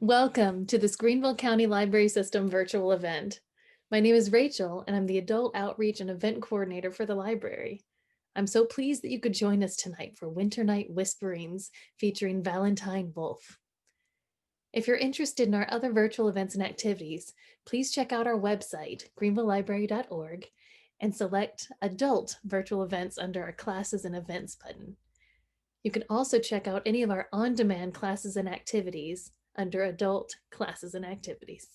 Welcome to this Greenville County Library System virtual event. My name is Rachel, and I'm the Adult Outreach and Event Coordinator for the library. I'm so pleased that you could join us tonight for Winter Night Whisperings featuring Valentine Wolf. If you're interested in our other virtual events and activities, please check out our website, greenvillelibrary.org, and select Adult Virtual Events under our Classes and Events button. You can also check out any of our on-demand classes and activities under Adult Classes and Activities.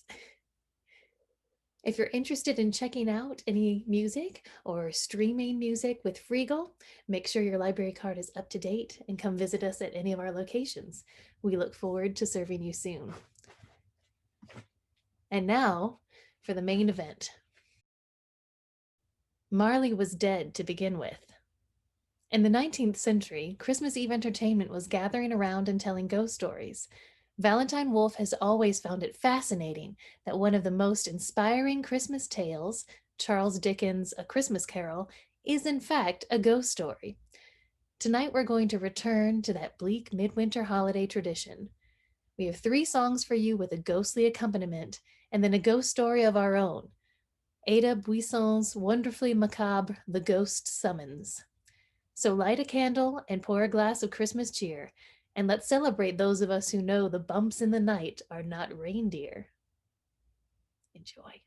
If you're interested in checking out any music or streaming music with Freegal, make sure your library card is up to date and come visit us at any of our locations. We look forward to serving you soon. And now for the main event. Marley was dead to begin with. In the 19th century, Christmas Eve entertainment was gathering around and telling ghost stories. Valentine Wolf has always found it fascinating that one of the most inspiring Christmas tales, Charles Dickens' A Christmas Carol, is in fact a ghost story. Tonight we're going to return to that bleak midwinter holiday tradition. We have 3 songs for you with a ghostly accompaniment and then a ghost story of our own. Ada Buisson's wonderfully macabre The Ghost Summons. So light a candle and pour a glass of Christmas cheer, and let's celebrate those of us who know the bumps in the night are not reindeer. Enjoy.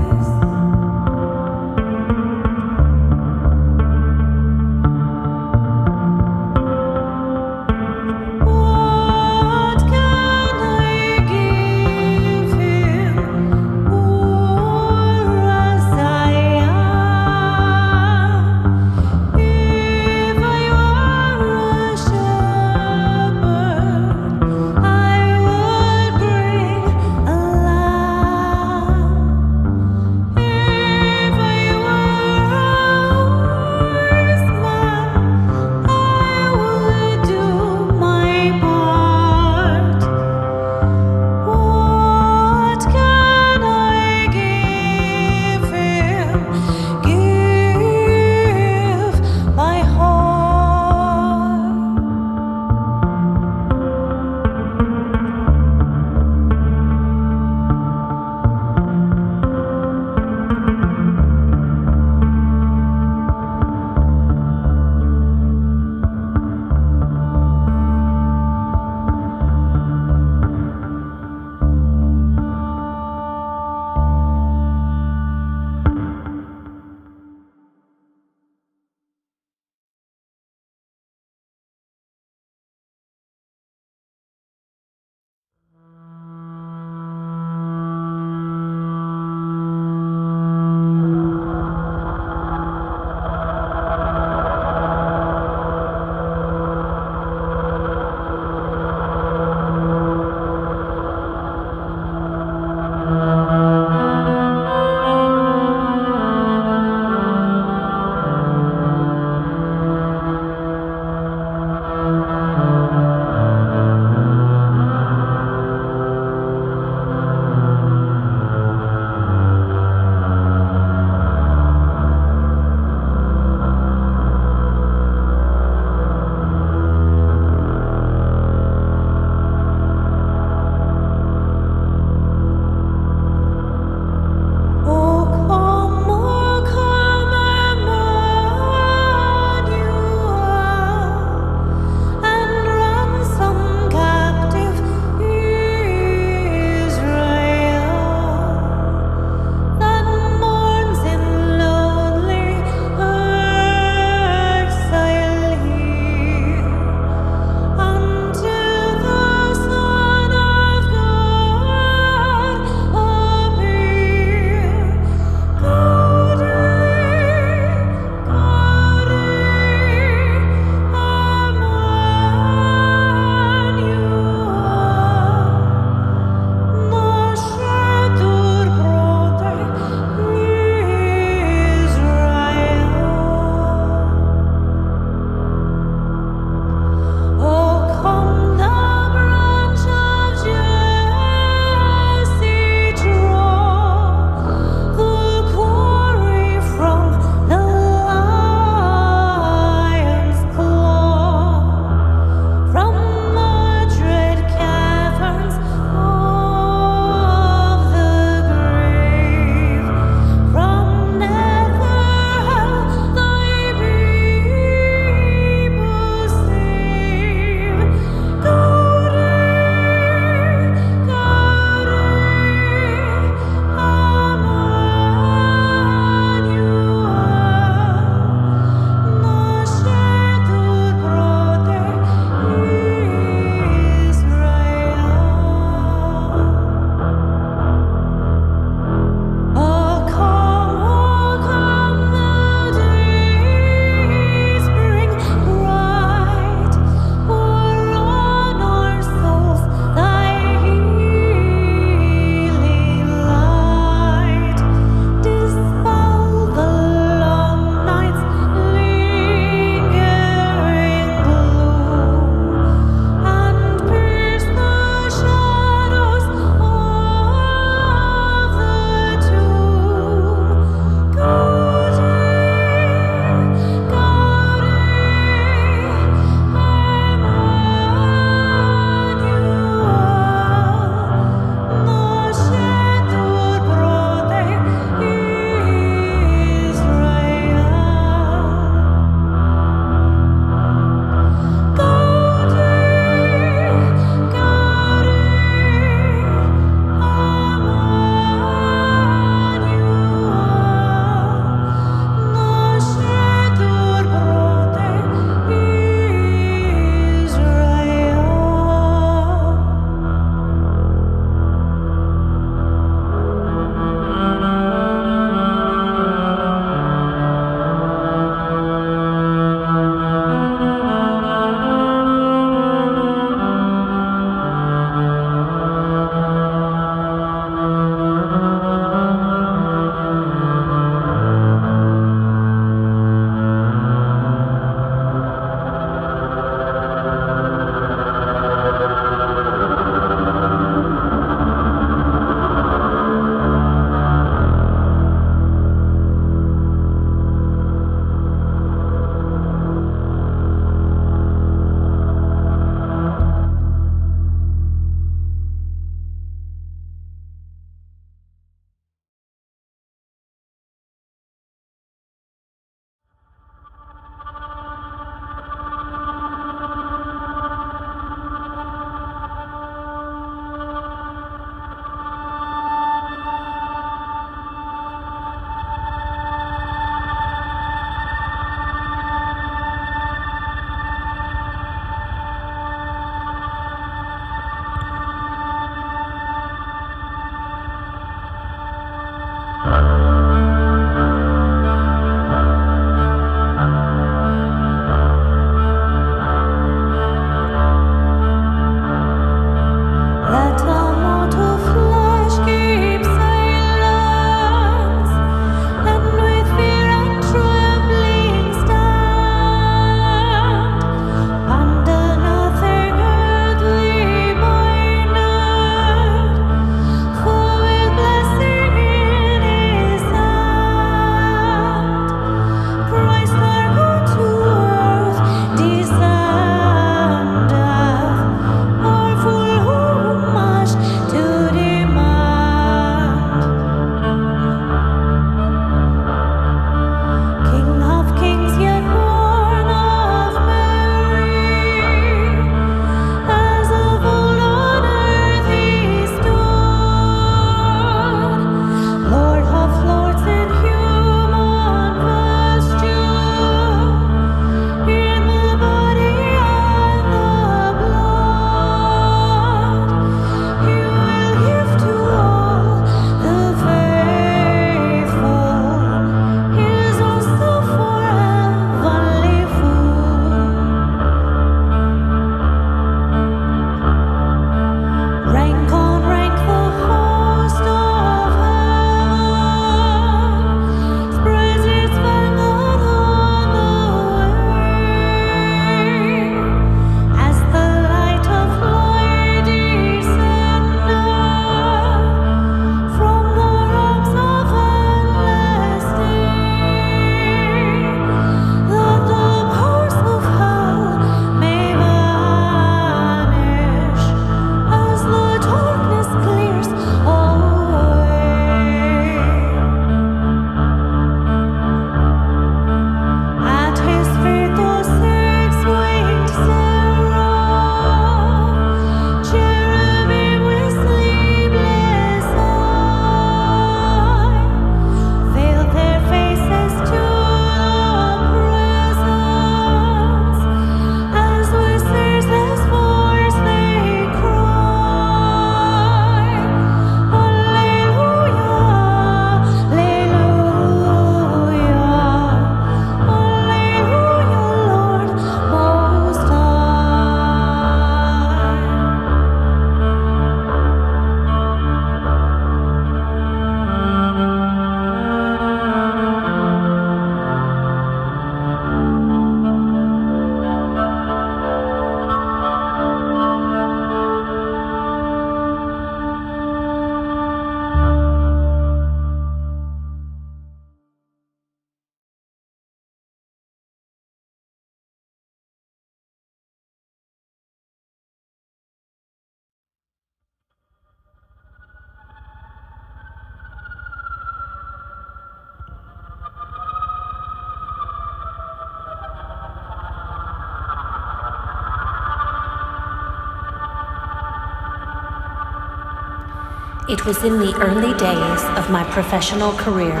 It was in the early days of my professional career,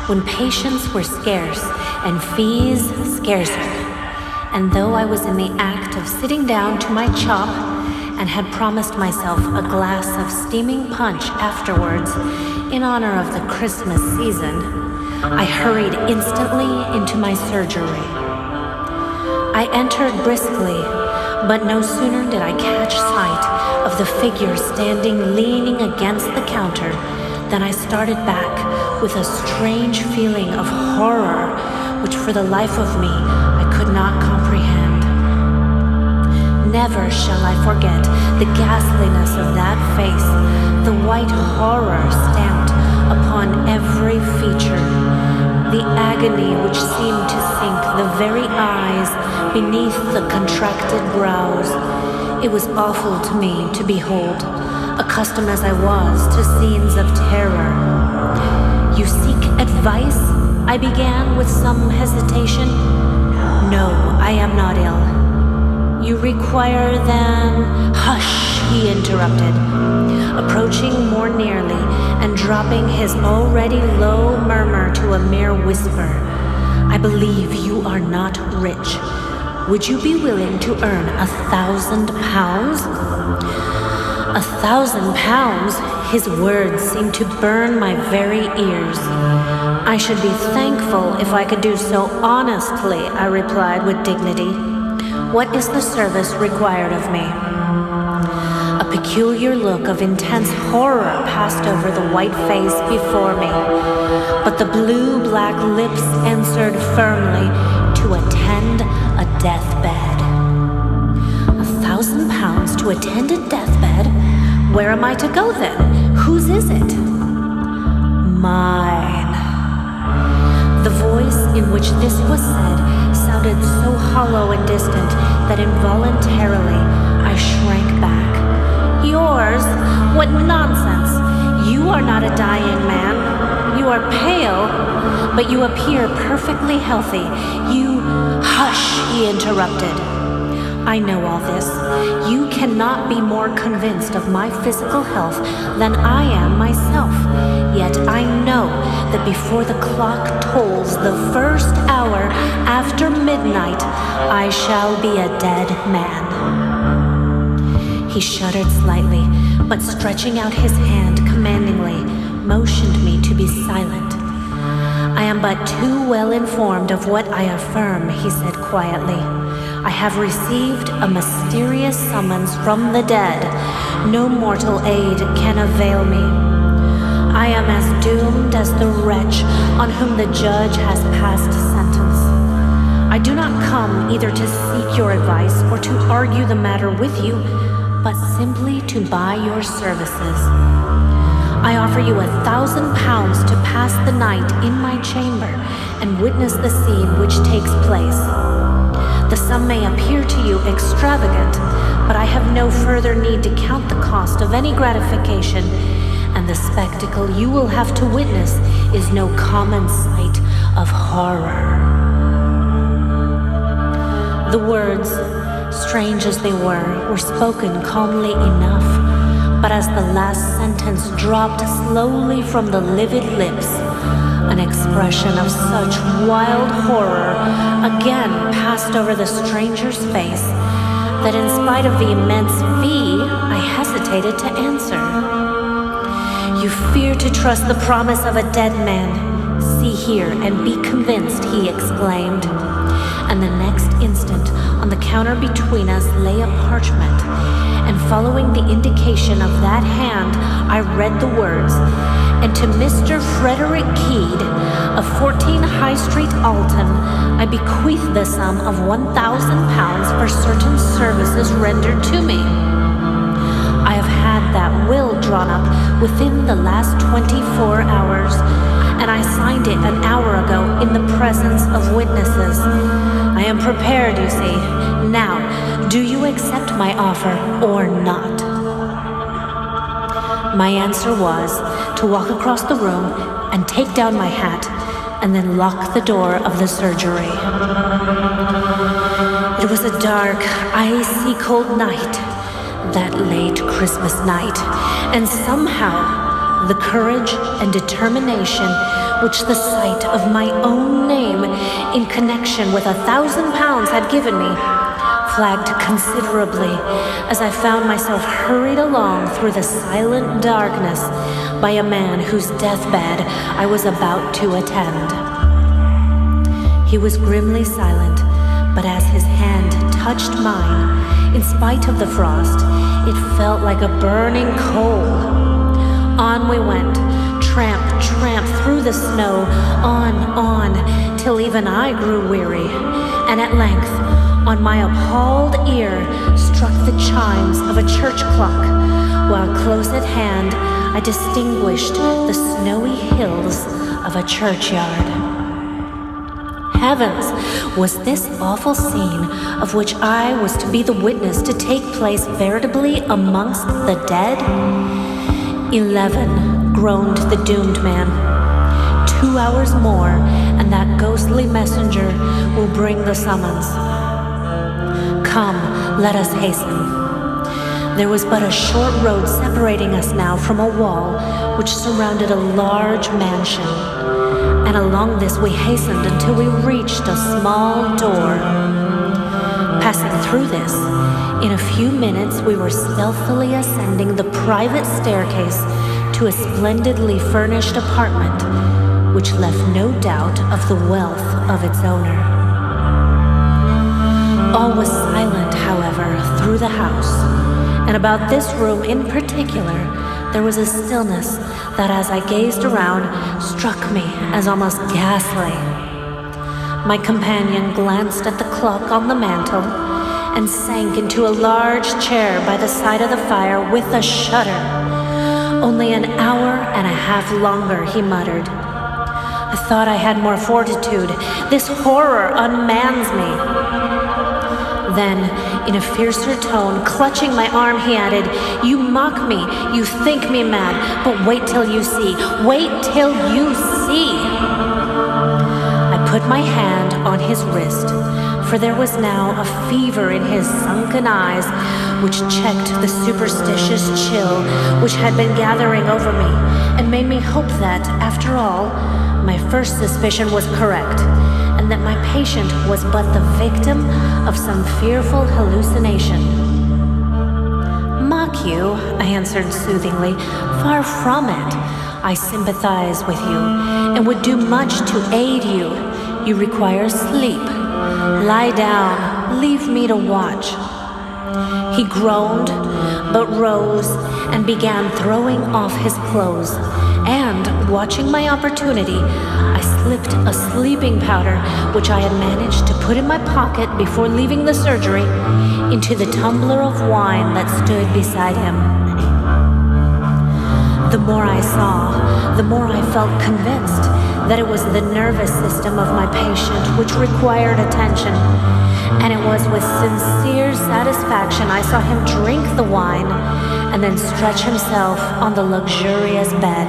when patients were scarce and fees scarcer. And though I was in the act of sitting down to my chop and had promised myself a glass of steaming punch afterwards in honor of the Christmas season, I hurried instantly into my surgery. I entered briskly, but no sooner did I catch sight of the figure standing leaning against the counter than I started back with a strange feeling of horror which for the life of me I could not comprehend. Never shall I forget the ghastliness of that face, the white horror stamped upon every feature, the agony which seemed to sink the very eyes beneath the contracted brows. It was awful to me to behold, accustomed as I was to scenes of terror. "You seek advice?" I began with some hesitation. "No, I am not ill." "You require then—" "Hush," he interrupted, approaching more nearly and dropping his already low murmur to a mere whisper. "I believe you are not rich. Would you be willing to earn £1,000? £1,000? His words seemed to burn my very ears. "I should be thankful if I could do so honestly," I replied with dignity. "What is the service required of me?" A peculiar look of intense horror passed over the white face before me, but the blue-black lips answered firmly, "To attend a deathbed." £1,000 to attend a deathbed? Where am I to go then? Whose is it? Mine. The voice in which this was said sounded so hollow and distant that involuntarily I shrank back. "Yours? What nonsense! You are not a dying man. You are pale, but you appear perfectly healthy. You—" "Hush," he interrupted. "I know all this. You cannot be more convinced of my physical health than I am myself. Yet I know that before the clock tolls the first hour after midnight, I shall be a dead man." He shuddered slightly, but stretching out his hand commandingly, motioned me to be silent. "I am but too well informed of what I affirm," he said quietly. "I have received a mysterious summons from the dead. No mortal aid can avail me. I am as doomed as the wretch on whom the judge has passed sentence. I do not come either to seek your advice or to argue the matter with you, but simply to buy your services. I offer you £1,000 to pass the night in my chamber and witness the scene which takes place. The sum may appear to you extravagant, but I have no further need to count the cost of any gratification, and the spectacle you will have to witness is no common sight of horror." The words, strange as they were spoken calmly enough, but as the last sentence dropped slowly from the livid lips, an expression of such wild horror again passed over the stranger's face that in spite of the immense fee, I hesitated to answer. "You fear to trust the promise of a dead man. See here and be convinced," he exclaimed. And the next instant, on the counter between us lay a parchment, and following the indication of that hand, I read the words, "And to Mr. Frederick Keed, of 14 High Street, Alton, I bequeath the sum of £1,000 for certain services rendered to me." I have had that will drawn up within the last 24 hours, and I signed it an hour ago in the presence of witnesses. I am prepared, you see. Now, do you accept my offer or not? My answer was to walk across the room and take down my hat and then lock the door of the surgery. It was a dark, icy cold night. that late Christmas night, and somehow the courage and determination which the sight of my own name in connection with £1,000 had given me flagged considerably as I found myself hurried along through the silent darkness by a man whose deathbed I was about to attend. He was grimly silent, but as his hand touched mine, in spite of the frost, it felt like a burning coal. On we went, tramp, tramp through the snow, on, till even I grew weary, and at length, on my appalled ear struck the chimes of a church clock, while close at hand I distinguished the snowy hills of a churchyard. Heavens, was this awful scene of which I was to be the witness to take place veritably amongst the dead? 11, groaned the doomed man. 2 hours more, and that ghostly messenger will bring the summons. Come, let us hasten. There was but a short road separating us now from a wall which surrounded a large mansion, and along this we hastened until we reached a small door. Passing through this, in a few minutes we were stealthily ascending the private staircase to a splendidly furnished apartment, which left no doubt of the wealth of its owner. All was silent, however, through the house, and about this room in particular there was a stillness that, as I gazed around, struck me as almost ghastly. My companion glanced at the clock on the mantel and sank into a large chair by the side of the fire with a shudder. Only an hour and a half longer, he muttered. I thought I had more fortitude. This horror unmans me. Then, in a fiercer tone, clutching my arm, he added, You mock me, you think me mad, but wait till you see. Wait till you see. I put my hand on his wrist, for there was now a fever in his sunken eyes which checked the superstitious chill which had been gathering over me, and made me hope that, after all, my first suspicion was correct, and that my patient was but the victim of some fearful hallucination. Mock you, I answered soothingly. Far from it. I sympathize with you, and would do much to aid you. You require sleep. Lie down, leave me to watch. He groaned, but rose and began throwing off his clothes, and, watching my opportunity, I slipped a sleeping powder which I had managed to put in my pocket before leaving the surgery into the tumbler of wine that stood beside him. The more I saw, the more I felt convinced that it was the nervous system of my patient which required attention, and it was with sincere satisfaction I saw him drink the wine and then stretch himself on the luxurious bed.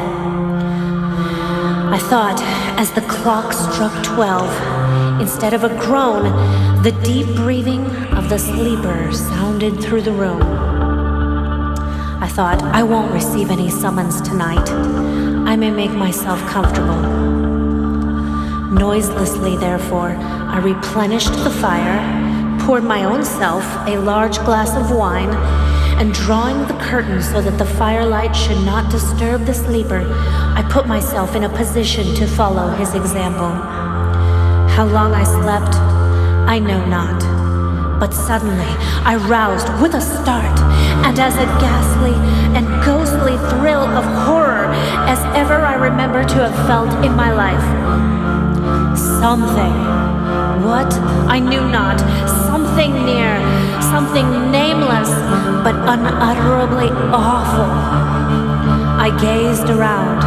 I thought, as the clock struck 12, instead of a groan, the deep breathing of the sleeper sounded through the room. I thought, I won't receive any summons tonight. I may make myself comfortable. Noiselessly, therefore, I replenished the fire, poured my own self a large glass of wine, and drawing the curtain so that the firelight should not disturb the sleeper, I put myself in a position to follow his example. How long I slept, I know not, but suddenly I roused with a start, and as a ghastly and ghostly thrill of horror as ever I remember to have felt in my life. Something, what? I knew not. Something near, something nameless, but unutterably awful. I gazed around.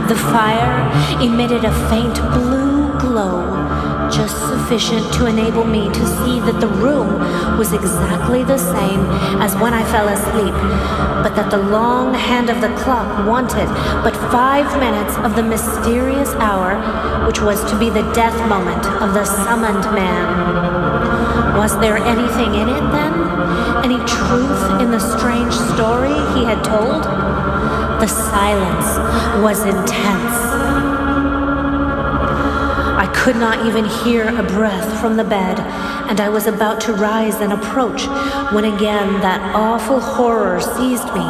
The fire emitted a faint blue glow, just sufficient to enable me to see that the room was exactly the same as when I fell asleep, but that the long hand of the clock wanted but 5 minutes of the mysterious hour, which was to be the death moment of the summoned man. Was there anything in it, then? Any truth in the strange story he had told? The silence was intense. I could not even hear a breath from the bed, and I was about to rise and approach when again that awful horror seized me,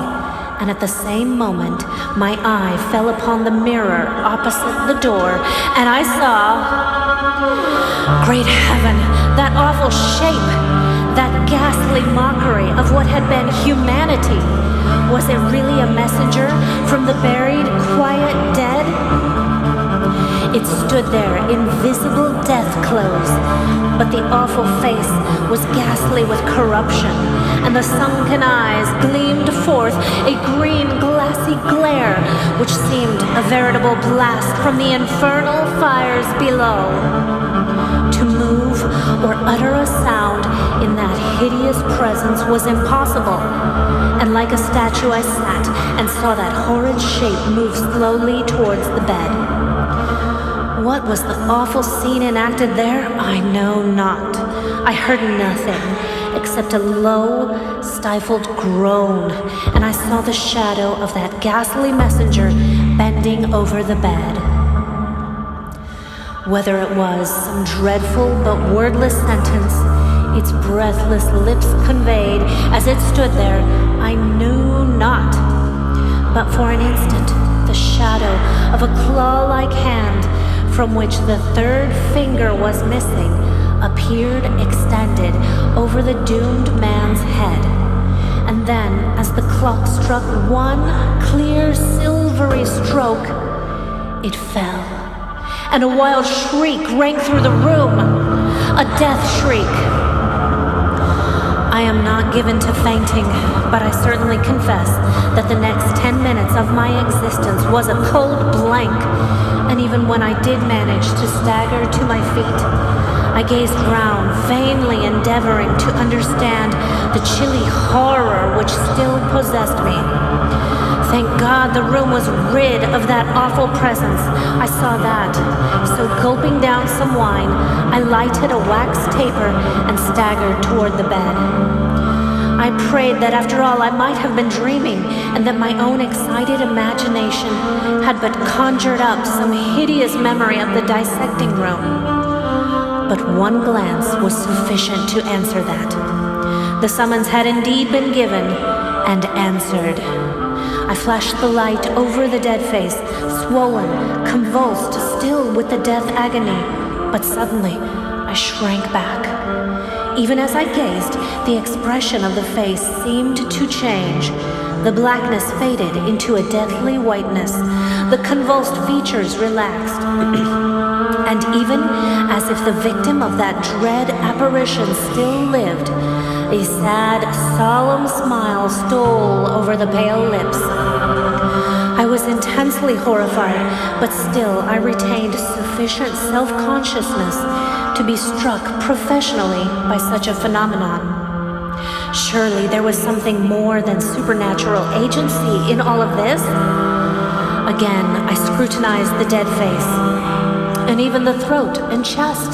and at the same moment my eye fell upon the mirror opposite the door, and I saw... Great heaven, that awful shape, that ghastly mockery of what had been humanity. Was it really a messenger from the buried, quiet dead? It stood there in visible death clothes, but the awful face was ghastly with corruption, and the sunken eyes gleamed forth a green glassy glare which seemed a veritable blast from the infernal fires below. To move or utter a sound in that hideous presence was impossible, and like a statue I sat and saw that horrid shape move slowly towards the bed. What was the awful scene enacted there? I know not. I heard nothing except a low, stifled groan, and I saw the shadow of that ghastly messenger bending over the bed. Whether it was some dreadful but wordless sentence its breathless lips conveyed as it stood there, I knew not. But for an instant, the shadow of a claw-like hand, from which the third finger was missing, appeared extended over the doomed man's head. And then, as the clock struck one clear silvery stroke, it fell, and a wild shriek rang through the room, a death shriek. I am not given to fainting, but I certainly confess that the next 10 minutes of my existence was a cold blank, and even when I did manage to stagger to my feet, I gazed round, vainly endeavoring to understand the chilly horror which still possessed me. Thank God the room was rid of that awful presence. I saw that. So gulping down some wine, I lighted a wax taper and staggered toward the bed. I prayed that after all I might have been dreaming, and that my own excited imagination had but conjured up some hideous memory of the dissecting room. But one glance was sufficient to answer that. The summons had indeed been given and answered. I flashed the light over the dead face, swollen, convulsed, still with the death agony. But suddenly, I shrank back. Even as I gazed, the expression of the face seemed to change. The blackness faded into a deathly whiteness. The convulsed features relaxed. And even as if the victim of that dread apparition still lived, a sad, solemn smile stole over the pale lips. I was intensely horrified, but still I retained sufficient self-consciousness to be struck professionally by such a phenomenon. Surely there was something more than supernatural agency in all of this. Again, I scrutinized the dead face, and even the throat and chest,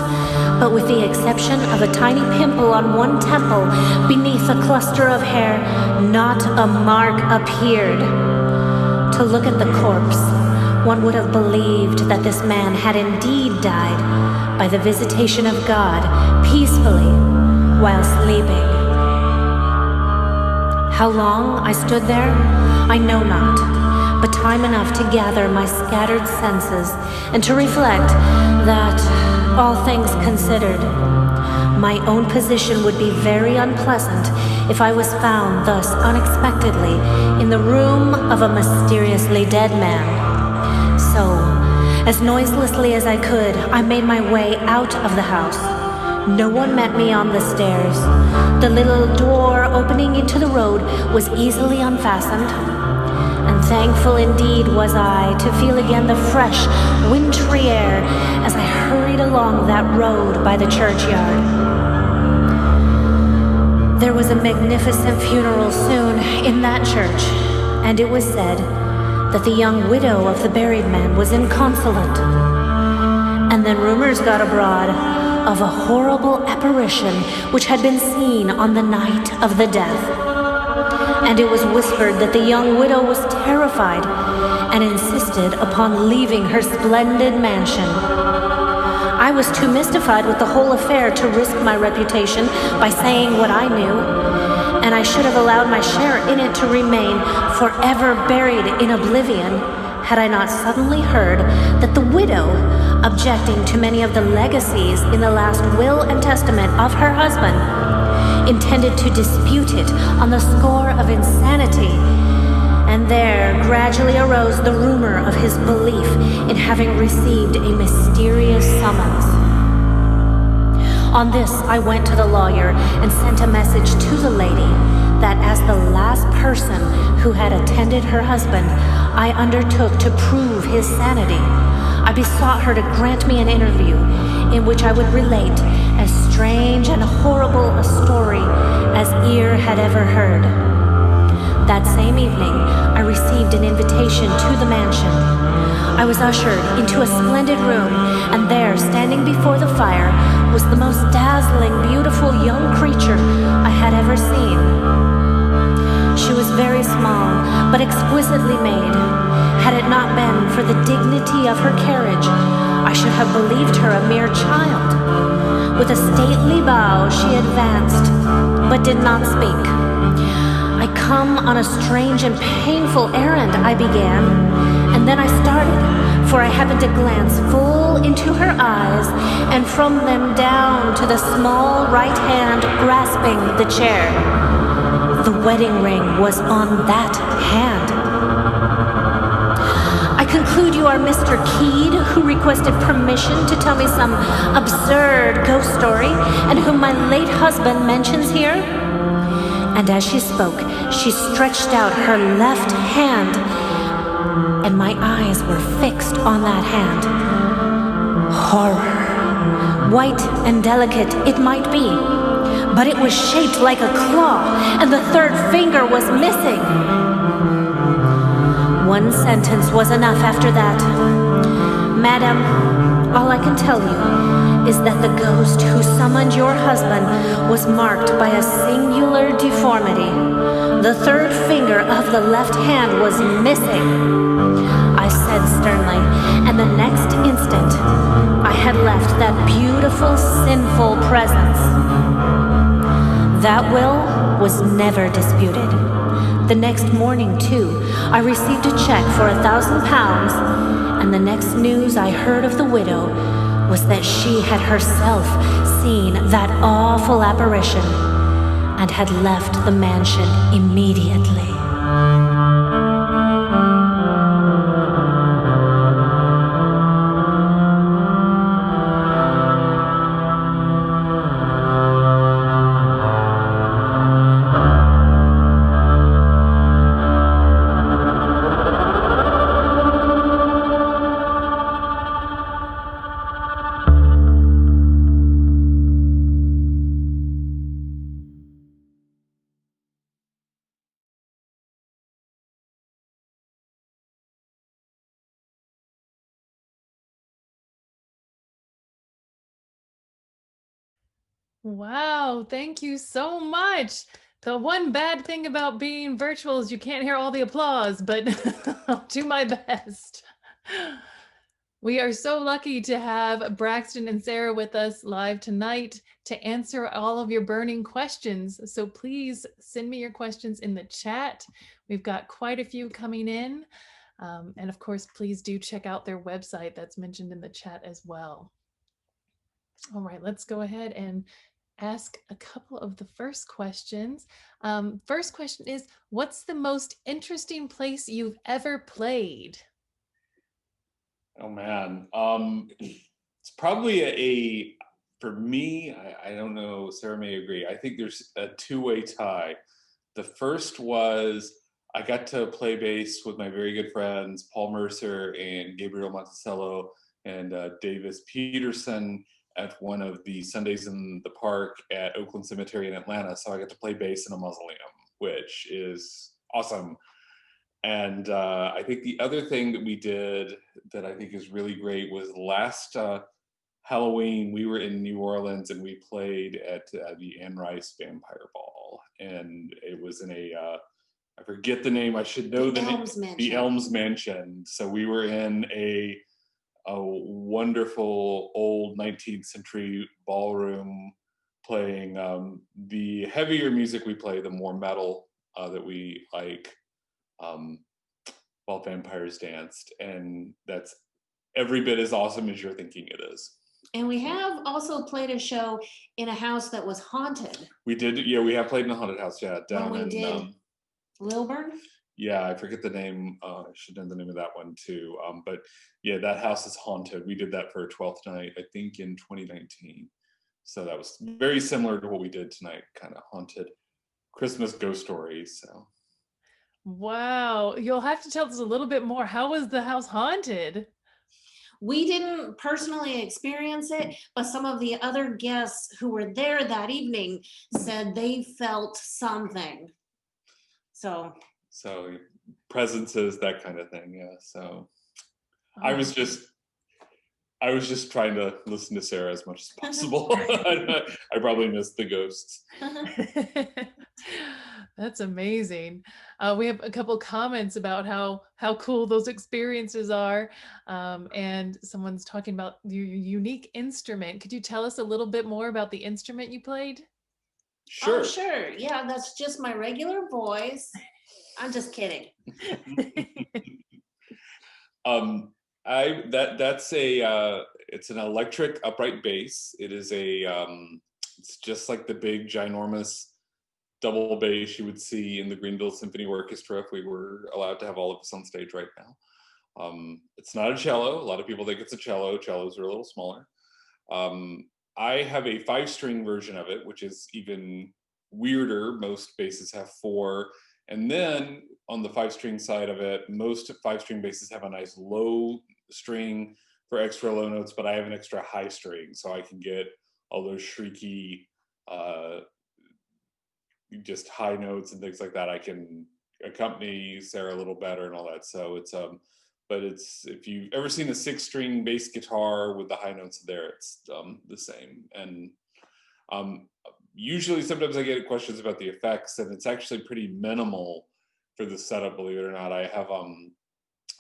but with the exception of a tiny pimple on one temple beneath a cluster of hair, not a mark appeared. To look at the corpse, one would have believed that this man had indeed died by the visitation of God peacefully while sleeping. How long I stood there, I know not, but time enough to gather my scattered senses and to reflect that, all things considered, my own position would be very unpleasant if I was found thus unexpectedly in the room of a mysteriously dead man. So, as noiselessly as I could, I made my way out of the house. No one met me on the stairs. The little door opening into the road was easily unfastened, and Thankful indeed was I to feel again the fresh, wintry air as I hurried along that road by the churchyard. There was a magnificent funeral soon in that church, and it was said that the young widow of the buried man was inconsolent. And then rumors got abroad of a horrible apparition which had been seen on the night of the death. And it was whispered that the young widow was terrified and insisted upon leaving her splendid mansion. I was too mystified with the whole affair to risk my reputation by saying what I knew, and I should have allowed my share in it to remain forever buried in oblivion had I not suddenly heard that the widow, objecting to many of the legacies in the last will and testament of her husband, intended to dispute it on the score of insanity, and there gradually arose the rumor of his belief in having received a mysterious summons. On this, I went to the lawyer and sent a message to the lady that as the last person who had attended her husband, I undertook to prove his sanity. I besought her to grant me an interview in which I would relate as strange and horrible a story as ear had ever heard. That same evening, I received an invitation to the mansion. I was ushered into a splendid room, and there, standing before the fire, was the most dazzling, beautiful young creature I had ever seen. She was very small, but exquisitely made. Had it not been for the dignity of her carriage, I should have believed her a mere child. With a stately bow, she advanced, but did not speak. I come on a strange and painful errand, I began, and then I started, for I happened to glance full into her eyes, and from them down to the small right hand grasping the chair. The wedding ring was on that hand. I conclude you are Mr. Keed, who requested permission to tell me some absurd ghost story, and whom my late husband mentions here? And as she spoke, she stretched out her left hand, and my eyes were fixed on that hand. Horror. White and delicate it might be, but it was shaped like a claw, and the third finger was missing. One sentence was enough after that. Madam, all I can tell you is that the ghost who summoned your husband was marked by a singular deformity. The third finger of the left hand was missing, I said sternly, and the next instant I had left that beautiful, sinful presence. That will was never disputed. The next morning, too, I received a check for £1,000, and the next news I heard of the widow was that she had herself seen that awful apparition and had left the mansion immediately. Wow, thank you so much. The one bad thing about being virtual is you can't hear all the applause, but I'll do my best. We are so lucky to have Braxton and Sarah with us live tonight to answer all of your burning questions. So please send me your questions in the chat. We've got quite a few coming in. And of course, please do check out their website that's mentioned in the chat as well. All right, let's go ahead and ask a couple of the first questions. First question is, what's the most interesting place you've ever played? Oh man, it's probably for me, I don't know, Sarah may agree. I think there's a two-way tie. The first was I got to play bass with my very good friends, Paul Mercer and Gabriel Monticello and Davis Peterson at one of the Sundays in the Park at Oakland Cemetery in Atlanta. So I got to play bass in a mausoleum, which is awesome. And I think the other thing that we did that I think is really great was last Halloween, we were in New Orleans and we played at the Anne Rice Vampire Ball. And it was in I forget the name, I should know the name. Elms Mansion. The Elms Mansion. So we were in a wonderful old 19th century ballroom playing the heavier music we play, the more metal that we like, while vampires danced. And that's every bit as awesome as you're thinking it is. And we have also played a show in a house that was haunted. We did, yeah, we have played in a haunted house, yeah, down When we in did Lilburn? yeah, I forget the name. I should know the name of that one too. But yeah, that house is haunted. We did that for a 12th night, I think in 2019. So that was very similar to what we did tonight, kind of haunted Christmas ghost stories. So Wow. You'll have to tell us a little bit more. How was the house haunted? We didn't personally experience it, but some of the other guests who were there that evening said they felt something. So presences, that kind of thing. Yeah. So Oh. I was just trying to listen to Sarah as much as possible. I probably missed the ghosts. That's amazing. We have a couple comments about how cool those experiences are. And someone's talking about your unique instrument. Could you tell us a little bit more about the instrument you played? Sure. Oh, sure. Yeah, that's just my regular voice. I'm just kidding. It's an electric upright bass. It is it's just like the big ginormous double bass you would see in the Greenville Symphony Orchestra if we were allowed to have all of us on stage right now. It's not a cello. A lot of people think it's a cello. Cellos are a little smaller. I have a 5-string version of it, which is even weirder. Most basses have 4. And then on the 5-string side of it, most 5-string basses have a nice low string for extra low notes, but I have an extra high string, so I can get all those shrieky, just high notes and things like that. I can accompany Sarah a little better and all that. So it's if you've ever seen a 6-string bass guitar with the high notes there, it's the same. And usually sometimes I get questions about the effects, and it's actually pretty minimal for the setup, believe it or not. I have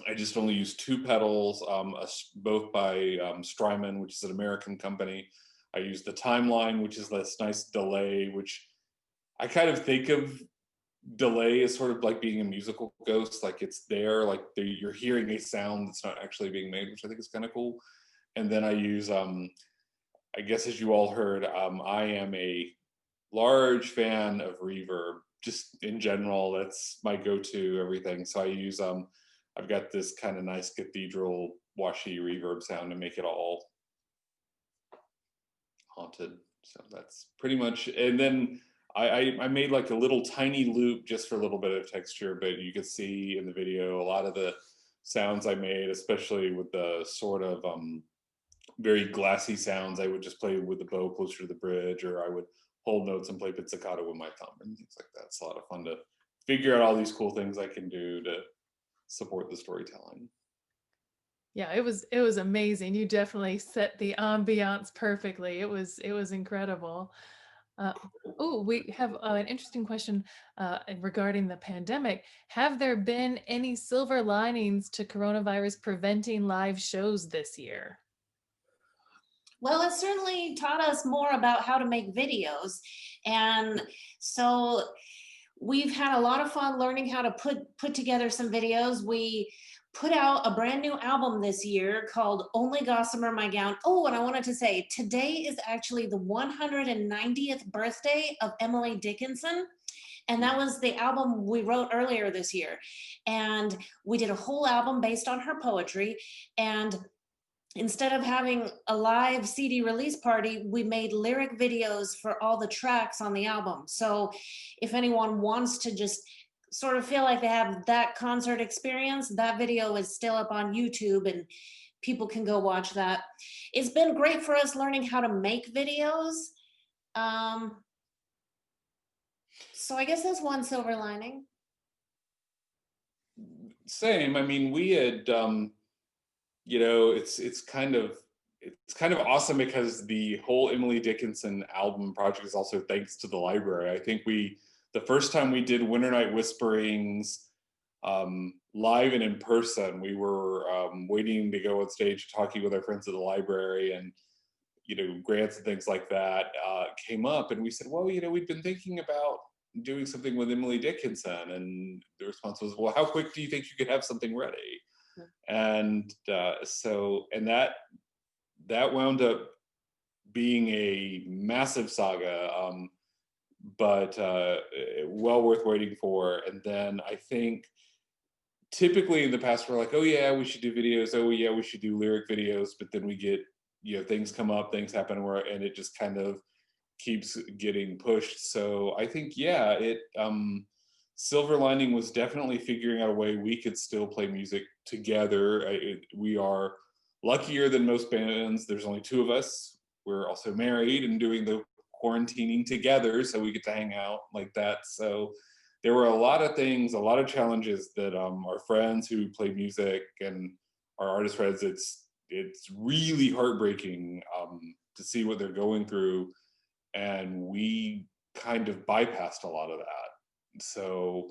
I just only use 2 pedals, both by Strymon, which is an American company. I use the Timeline, which is this nice delay, which I kind of think of delay as sort of like being a musical ghost, like it's there, like you're hearing a sound that's not actually being made, which I think is kind of cool. And then I use, I guess as you all heard, I am a large fan of reverb, just in general. That's my go-to everything. So I use, I've got this kind of nice cathedral washy reverb sound to make it all haunted. So that's pretty much, and then I made like a little tiny loop just for a little bit of texture, but you can see in the video a lot of the sounds I made, especially with the sort of very glassy sounds. I would just play with the bow closer to the bridge, or I would hold notes and play pizzicato with my thumb and things like that. It's a lot of fun to figure out all these cool things I can do to support the storytelling. Yeah, it was amazing. You definitely set the ambiance perfectly. It was incredible. We have an interesting question regarding the pandemic. Have there been any silver linings to coronavirus preventing live shows this year? Well, it certainly taught us more about how to make videos. And so we've had a lot of fun learning how to put together some videos. We put out a brand new album this year called Only Gossamer My Gown. Oh, and I wanted to say, today is actually the 190th birthday of Emily Dickinson. And that was the album we wrote earlier this year. And we did a whole album based on her poetry. And instead of having a live CD release party, we made lyric videos for all the tracks on the album. So if anyone wants to just sort of feel like they have that concert experience, that video is still up on YouTube and people can go watch that. It's been great for us learning how to make videos. Um, so I guess that's one silver lining. Same. I mean, we had, you know, it's kind of awesome because the whole Emily Dickinson album project is also thanks to the library. I think the first time we did Winter Night Whisperings live and in person, we were waiting to go on stage, talking with our friends at the library, and you know, grants and things like that came up, and we said, well, you know, we've been thinking about doing something with Emily Dickinson, and the response was, well, how quick do you think you could have something ready? And and that wound up being a massive saga, but well worth waiting for. And then I think typically in the past we're like, oh yeah, we should do videos. Oh yeah, we should do lyric videos. But then we get, you know, things come up, things happen, and it just kind of keeps getting pushed. So I think, yeah, silver lining was definitely figuring out a way we could still play music together. We are luckier than most bands. There's only two of us. We're also married and doing the quarantining together, so we get to hang out like that. So there were a lot of things, a lot of challenges that our friends who play music and our artist friends, it's really heartbreaking to see what they're going through, and we kind of bypassed a lot of that. So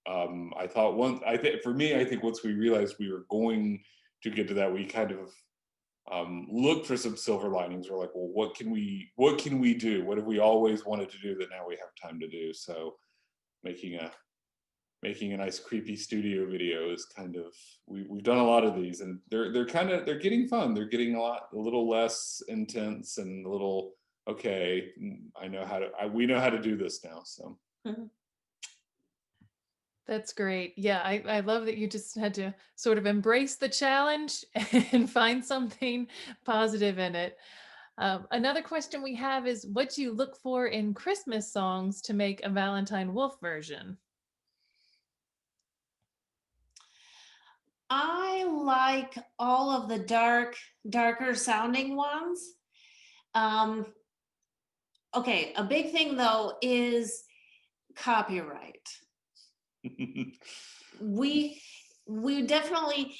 I think for me, I think once we realized we were going to get to that, we kind of looked for some silver linings. We're like, well, what can we do? What have we always wanted to do that now we have time to do? So making a nice creepy studio video is kind of, we've done a lot of these, and they're getting fun. They're getting a little less intense and a little, okay, we know how to do this now. So That's great. Yeah, I love that you just had to sort of embrace the challenge and find something positive in it. Another question we have is, what do you look for in Christmas songs to make a Valentine Wolf version? I like all of the darker sounding ones. Okay, a big thing though is copyright. we we definitely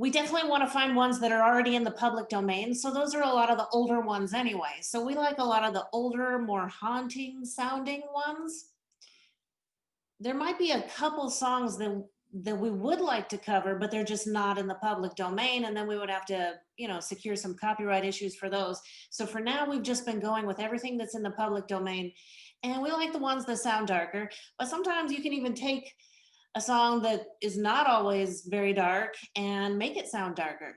want to find ones that are already in the public domain. So those are a lot of the older ones anyway. So we like a lot of the older, more haunting sounding ones. There might be a couple songs that we would like to cover, but they're just not in the public domain. And then we would have to, you know, secure some copyright issues for those. So for now, we've just been going with everything that's in the public domain. And we like the ones that sound darker, but sometimes you can even take a song that is not always very dark and make it sound darker.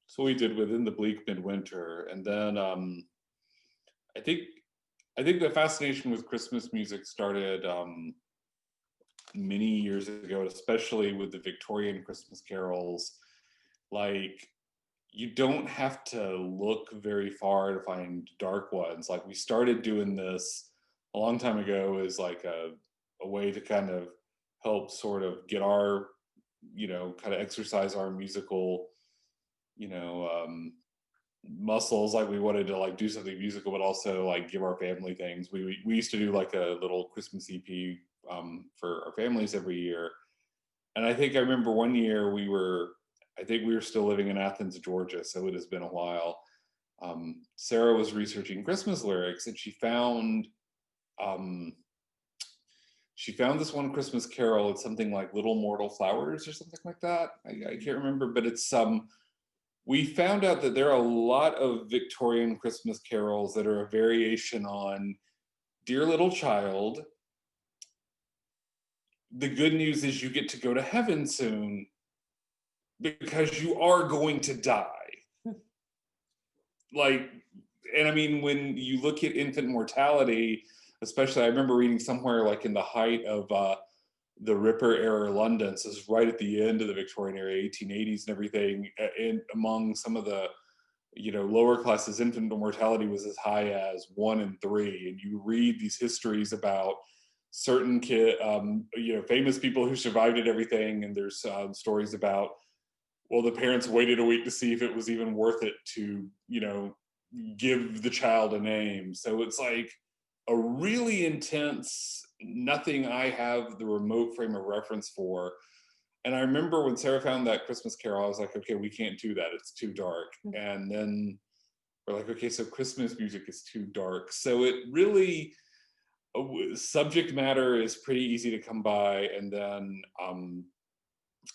So we did Within the Bleak Midwinter, and then I think the fascination with Christmas music started many years ago, especially with the Victorian Christmas carols. Like, you don't have to look very far to find dark ones. Like, we started doing this a long time ago as like a way to kind of help sort of get our, you know, kind of exercise our musical, you know, muscles. Like, we wanted to like do something musical, but also like give our family things. We used to do like a little Christmas EP for our families every year. And I remember one year I think we were still living in Athens, Georgia, so it has been a while. Sarah was researching Christmas lyrics, and she found this one Christmas carol. It's something like Little Mortal Flowers or something like that. I can't remember, but it's we found out that there are a lot of Victorian Christmas carols that are a variation on Dear Little Child. The good news is you get to go to heaven soon because you are going to die. Like, and I mean, when you look at infant mortality, especially, I remember reading somewhere like in the height of the Ripper era London, so it's right at the end of the Victorian era, 1880s and everything, and among some of the, you know, lower classes, infant mortality was as high as 1 in 3. And you read these histories about certain famous people who survived it, everything. And there's stories about, well, the parents waited a week to see if it was even worth it to, give the child a name. So it's like a really intense, nothing I have the remote frame of reference for. And I remember when Sarah found that Christmas Carol, I was like, okay, we can't do that. It's too dark. And then we're like, okay, so Christmas music is too dark. So it really, subject matter is pretty easy to come by. And then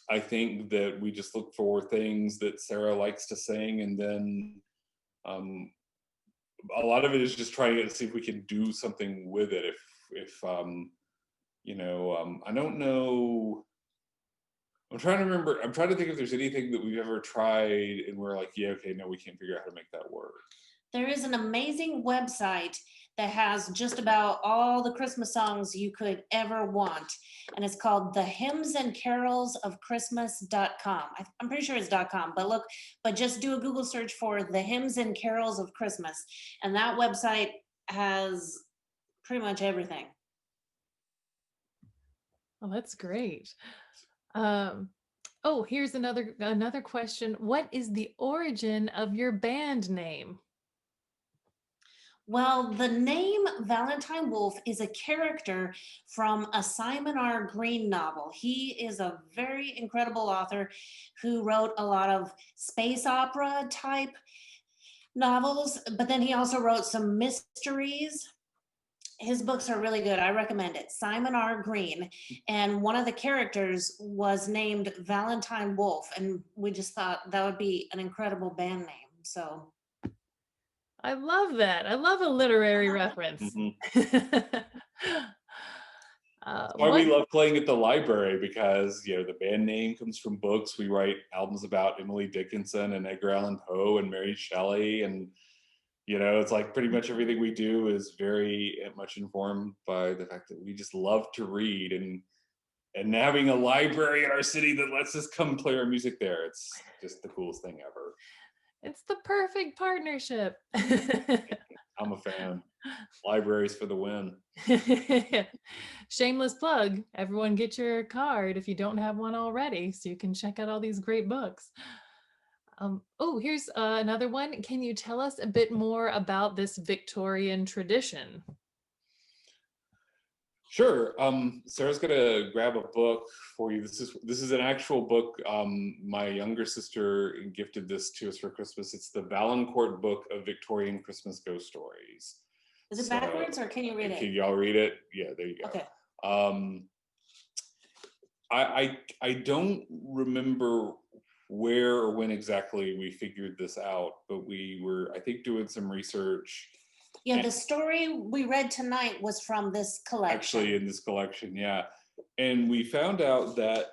I think that we just look for things that Sarah likes to sing. And then a lot of it is just trying to see if we can do something with it. If I don't know. I'm trying to remember. I'm trying to think if there's anything that we've ever tried and we're like, yeah, okay, no, we can't figure out how to make that work. There is an amazing website that has just about all the Christmas songs you could ever want. And it's called the Hymns and Carols of Christmas.com. I'm pretty sure it's .com, but just do a Google search for the Hymns and Carols of Christmas. And that website has pretty much everything. Oh, that's great. Here's another question. What is the origin of your band name? Well, the name Valentine Wolf is a character from a Simon R. Green novel. He is a very incredible author who wrote a lot of space opera type novels, but then he also wrote some mysteries. His books are really good. I recommend it. Simon R. Green. And one of the characters was named Valentine Wolf. And we just thought that would be an incredible band name. So I love that. I love a literary reference. Why we love playing at the library, because the band name comes from books. We write albums about Emily Dickinson and Edgar Allan Poe and Mary Shelley, and it's like pretty much everything we do is very much informed by the fact that we just love to read, and having a library in our city that lets us come play our music there. It's just the coolest thing ever. It's the perfect partnership. I'm a fan. Libraries for the win. Shameless plug. Everyone get your card if you don't have one already, so you can check out all these great books. Here's another one. Can you tell us a bit more about this Victorian tradition? Sure. Sarah's gonna grab a book for you. This is an actual book. My younger sister gifted this to us for Christmas. It's the Valancourt Book of Victorian Christmas Ghost Stories. Is it backwards, or can you read it? Can y'all read it? Yeah, there you go. Okay. I don't remember where or when exactly we figured this out, but we were, I think, doing some research. Yeah, the story we read tonight was from this collection. Actually, in this collection, yeah. And we found out that,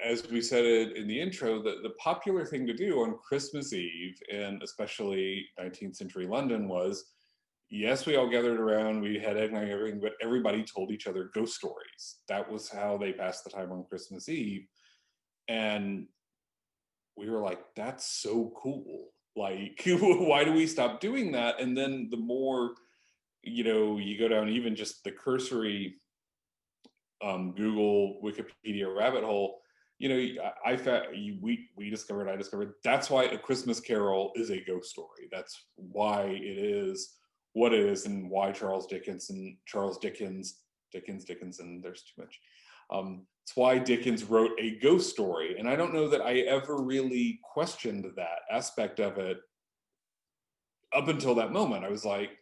as we said it in the intro, that the popular thing to do on Christmas Eve, and especially 19th century London, was, yes, we all gathered around, we had eggnog and everything, but everybody told each other ghost stories. That was how they passed the time on Christmas Eve. And we were like, that's so cool. Like, why do we stop doing that? And then the more, you go down even just the cursory Google, Wikipedia rabbit hole, I discovered that's why A Christmas Carol is a ghost story. That's why it is what it is, and why Charles Dickinson, there's too much. It's why Dickens wrote a ghost story. And I don't know that I ever really questioned that aspect of it up until that moment. I was like,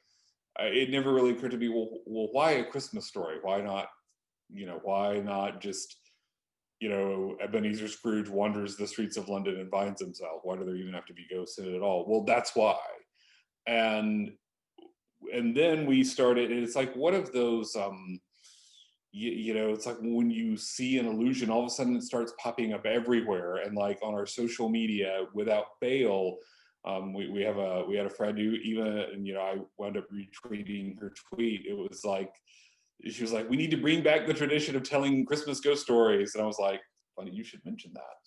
it never really occurred to me, well, why a Christmas story? Why not just, Ebenezer Scrooge wanders the streets of London and finds himself? Why do there even have to be ghosts in it at all? Well, that's why. And then we started, and it's like, what if those, it's like when you see an illusion, all of a sudden it starts popping up everywhere. And like on our social media, without fail, we had a friend who even, I wound up retweeting her tweet. It was like, she was like, we need to bring back the tradition of telling Christmas ghost stories. And I was like, funny, you should mention that.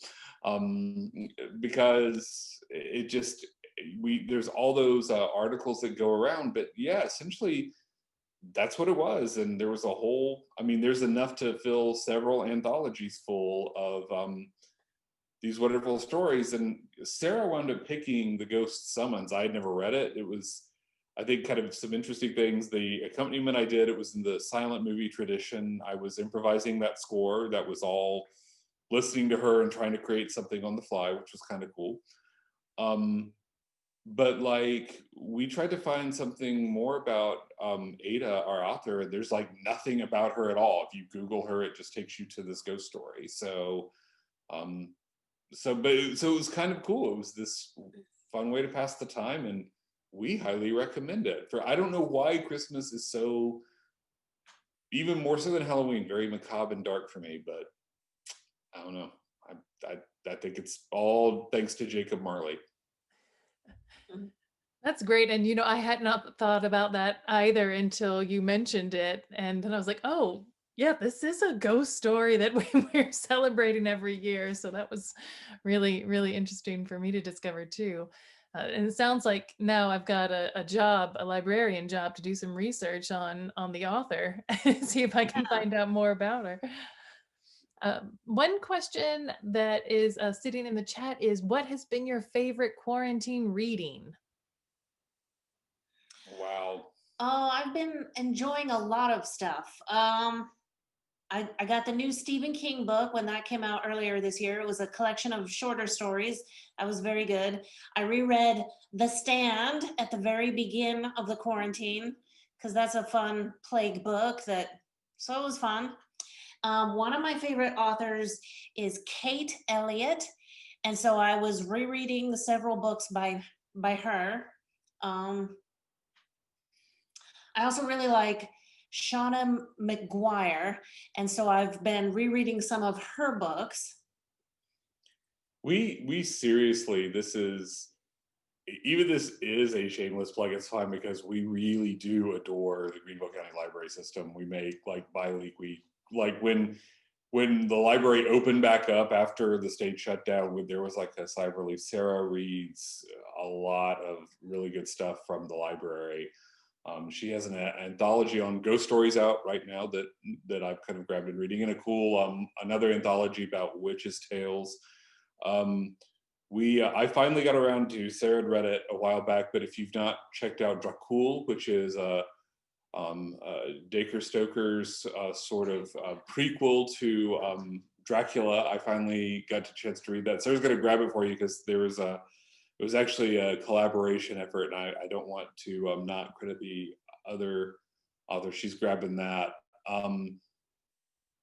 Because it just, there's all those articles that go around, but yeah, essentially, that's what it was. And there was a whole, I mean, there's enough to fill several anthologies full of these wonderful stories. And Sarah wound up picking The Ghost Summons. I had never read it. It was, I think, kind of some interesting things. The accompaniment I did, it was in the silent movie tradition. I was improvising that score. That was all listening to her and trying to create something on the fly, which was kind of cool. But like, we tried to find something more about Ada, our author, and there's like nothing about her at all. If you Google her, it just takes you to this ghost story. So so it was kind of cool. It was this fun way to pass the time, and we highly recommend it. For I don't know why Christmas is so, even more so than Halloween, very macabre and dark for me, but I don't know. I think it's all thanks to Jacob Marley. That's great. And I had not thought about that either until you mentioned it. And then I was like, oh, yeah, this is a ghost story that we're celebrating every year. So that was really, really interesting for me to discover too. And it sounds like now I've got a job, a librarian job, to do some research on the author and see if I can find out more about her. One question that is sitting in the chat is, what has been your favorite quarantine reading? Wow. Oh, I've been enjoying a lot of stuff. I got the new Stephen King book when that came out earlier this year. It was a collection of shorter stories. That was very good. I reread The Stand at the very begin of the quarantine because that's a fun plague book so it was fun. One of my favorite authors is Kate Elliott. And so I was rereading several books by her. I also really like Shauna McGuire, and so I've been rereading some of her books. We seriously, this is a shameless plug. It's fine because we really do adore the Greenville County Library System. We make like bi-weekly, like when the library opened back up after the state shut down, there was like a cyber release. Sarah reads a lot of really good stuff from the library. She has an anthology on ghost stories out right now that I've kind of grabbed and reading, and a cool another anthology about witches' tales. I finally got around to, Sarah had read it a while back, but if you've not checked out Dracul, which is Dacre Stoker's sort of prequel to Dracula, I finally got a chance to read that. Sarah's going to grab it for you because it was actually a collaboration effort, and I don't want to not credit the other author. She's grabbing that. I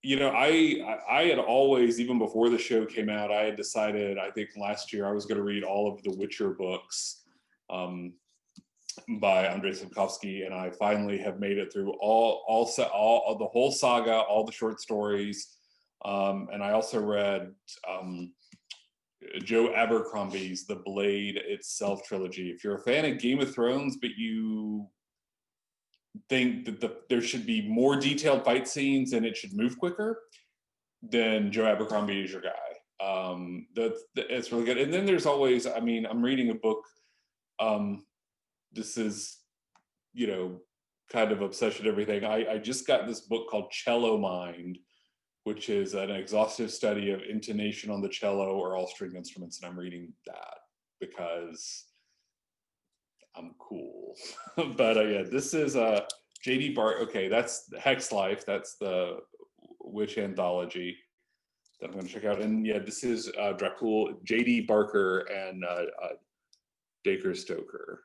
had always, even before the show came out, I had decided, I think last year, I was going to read all of the Witcher books by Andrzej Sapkowski, and I finally have made it through all the whole saga, all the short stories, and I also read Joe Abercrombie's The Blade Itself trilogy. If you're a fan of Game of Thrones, but you think that there should be more detailed fight scenes and it should move quicker, then Joe Abercrombie is your guy. It's really good. And then there's always, I mean, I'm reading a book. This is, kind of obsession, everything. I just got this book called Cello Mind, which is an exhaustive study of intonation on the cello or all string instruments. And I'm reading that because I'm cool. But yeah, this is J.D. Bart. Okay, that's Hex Life. That's the witch anthology that I'm going to check out. And yeah, this is Dracul, J.D. Barker and Dacre Stoker.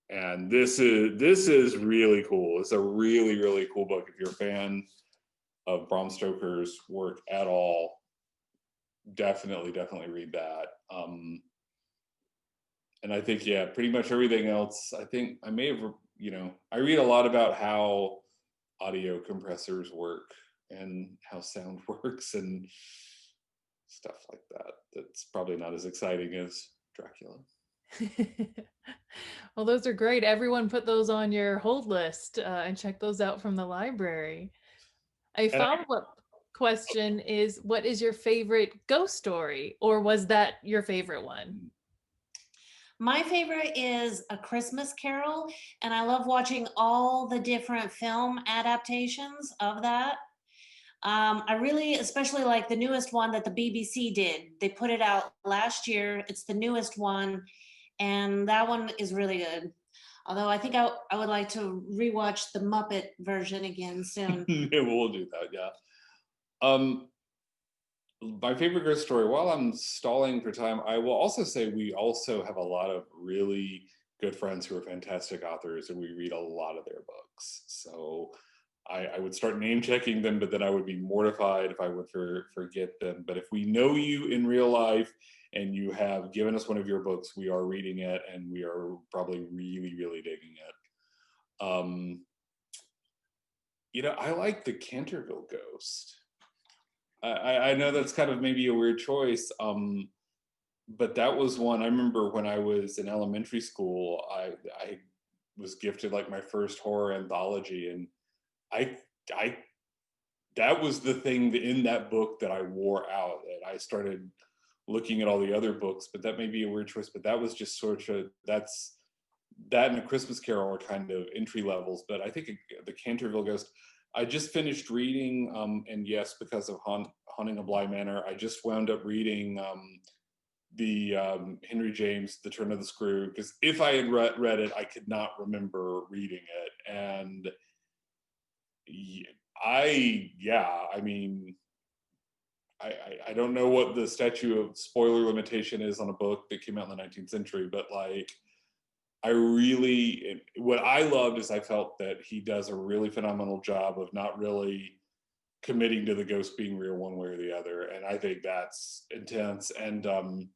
And this is really cool. It's a really, really cool book. If you're a fan of Bram Stoker's work at all, definitely read that. And I think, yeah, pretty much everything else, I think I may have, I read a lot about how audio compressors work and how sound works and stuff like that. That's probably not as exciting as Dracula. Well, those are great. Everyone put those on your hold list and check those out from the library. A follow-up question is, what is your favorite ghost story, or was that your favorite one? My favorite is A Christmas Carol, and I love watching all the different film adaptations of that. I really especially like the newest one that the BBC did. They put it out last year. It's the newest one, and that one is really good. Although I think I would like to rewatch the Muppet version again soon. Yeah, we'll do that. Yeah. Um, my favorite ghost story. While I'm stalling for time, I will also say we also have a lot of really good friends who are fantastic authors, and we read a lot of their books. So I would start name checking them, but then I would be mortified if I would forget them. But if we know you in real life and you have given us one of your books, we are reading it and we are probably really, really digging it. I like the Canterville Ghost. I know that's kind of maybe a weird choice, but that was one I remember when I was in elementary school. I was gifted like my first horror anthology, and I I that was the thing in that book that I wore out. And I started looking at all the other books, but that may be a weird choice. But that was just sort of that and A Christmas Carol are kind of entry levels. But I think the Canterville Ghost. I just finished reading, and yes, because of Haunting of Bly Manor, I just wound up reading the Henry James, The Turn of the Screw, because if I had read it, I could not remember reading it. And I mean, I don't know what the statute of spoiler limitation is on a book that came out in the 19th century, but like, what I loved is I felt that he does a really phenomenal job of not really committing to the ghost being real one way or the other. And I think that's intense. And I'm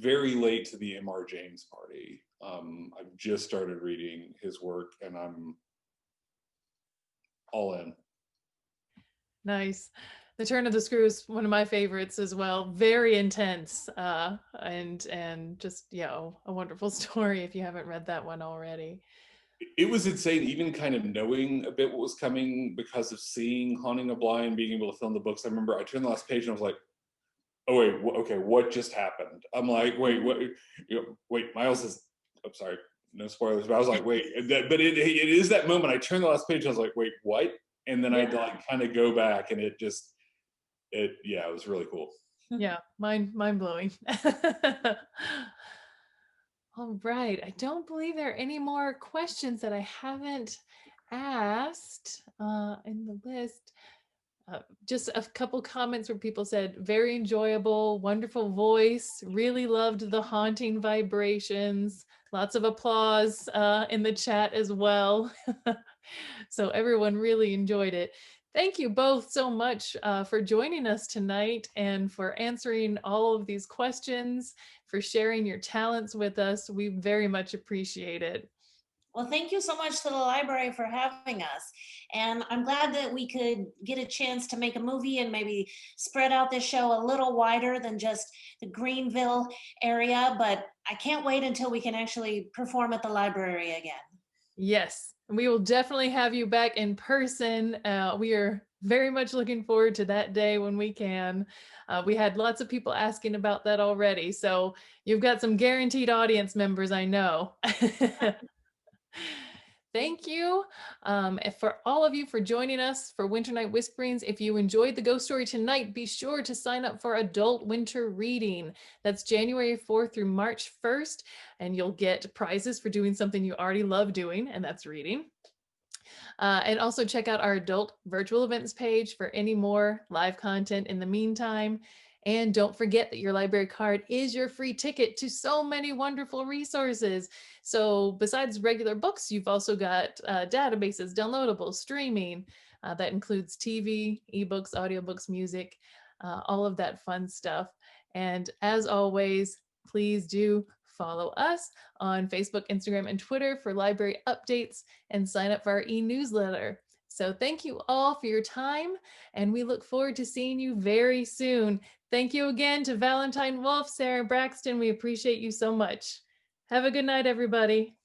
very late to the M.R. James party. I've just started reading his work and I'm all in. Nice. The Turn of the Screw is one of my favorites as well. Very intense, and just a wonderful story if you haven't read that one already. It was insane, even kind of knowing a bit what was coming because of seeing Haunting of Bly and being able to film the books. I remember I turned the last page and I was like, "Oh wait, okay, what just happened?" I'm like, "Wait, what? Wait, Miles is." I'm sorry, no spoilers, but I was like, "Wait," but it is that moment. I turned the last page, I was like, "Wait, what?" And then I had to like kind of go back, and it was really cool. Yeah, mind blowing. All right, I don't believe there are any more questions that I haven't asked in the list. Just a couple comments where people said very enjoyable, wonderful voice, really loved the haunting vibrations, lots of applause in the chat as well. So everyone really enjoyed it. Thank you both so much for joining us tonight and for answering all of these questions, for sharing your talents with us. We very much appreciate it. Well, thank you so much to the library for having us. And I'm glad that we could get a chance to make a movie and maybe spread out this show a little wider than just the Greenville area. But I can't wait until we can actually perform at the library again. Yes, we will definitely have you back in person. We are very much looking forward to that day when we can. We had lots of people asking about that already. So you've got some guaranteed audience members, I know. Thank you for all of you for joining us for Winter Night Whisperings. If you enjoyed the ghost story tonight, be sure to sign up for Adult Winter Reading. That's January 4th through March 1st, and you'll get prizes for doing something you already love doing, and that's reading. And also check out our adult virtual events page for any more live content in the meantime. And don't forget that your library card is your free ticket to so many wonderful resources. So besides regular books, you've also got databases, downloadables, streaming. That includes TV, ebooks, audiobooks, music, all of that fun stuff. And as always, please do follow us on Facebook, Instagram, and Twitter for library updates and sign up for our e-newsletter. So thank you all for your time, and we look forward to seeing you very soon. Thank you again to Valentine Wolf, Sarah Braxton. We appreciate you so much. Have a good night, everybody.